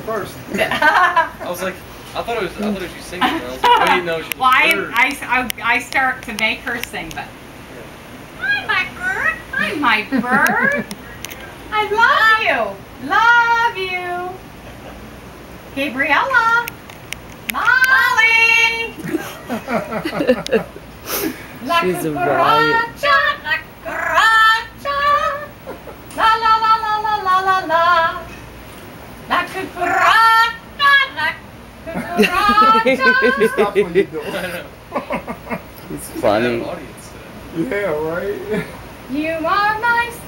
first. I was like, I thought it was you singing. I was like, wait, no, she was Well, bird. I start to make her sing, but hi, my bird. Hi, my bird. I love you. Gabriella. Molly. La She's a riot. cucaracha, la cucaracha. La la la la la la la la. La cucaracha, la cucaracha. Stop what you do. I know. It's I have funny. an audience today. Yeah, right? You are nice.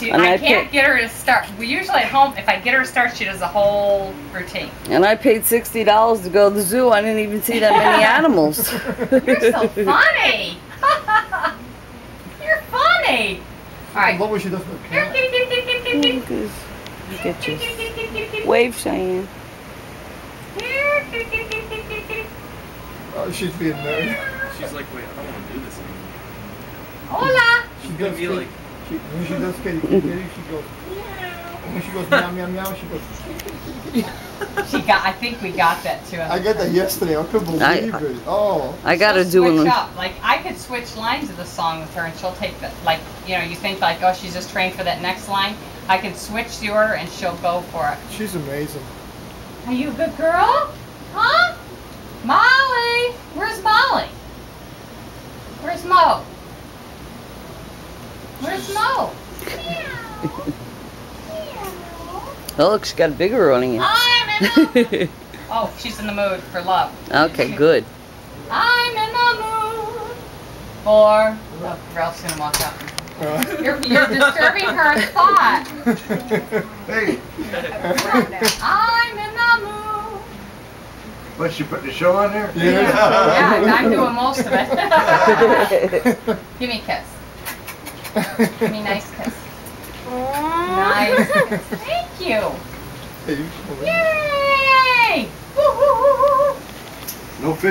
And I I can't pick- get her to start. We usually at home, if I get her to start, she does a whole routine. And I paid $60 to go to the zoo. I didn't even see that many animals. You're so funny. You're funny. All right. What was she doing for the Here, cat? kitty, kitty, kitty, kitty, kitty. Look at Kitty, you. kitty, kitty, kitty, kitty, kitty. Wave, Cheyenne. Here, kitty, kitty, kitty, kitty, kitty, kitty. Oh, she's being married. She's like, wait, I don't want to do this anymore. Hola. She's gonna be like, When she does kitty, kitty, kitty, she goes, when she goes meow, meow, meow, she goes, I think we got that too. I got that yesterday. I couldn't believe it. Oh. I gotta She'll do switch it. up. Like I could switch lines of the song with her, and she'll take the you think like, oh, she's just trained for that next line. I can switch the order, and she'll go for it. She's amazing. Are you a good girl? Huh? Molly, where's Molly? Where's Mo? Where's Mo? Oh, look, she got a bigger one on you. I'm in the Oh, she's in the mood for love. Okay, good. I'm in the mood for. Oh, Ralph's gonna walk out. You're disturbing her thought. Hey. I'm in the mood. What, she put the show on there? Yeah, and I'm doing most of it. Give me a kiss. Give me a nice kiss. Nice kiss. Thank you. Hey, you- Yay! Woo, woo, woo, woo. No fish.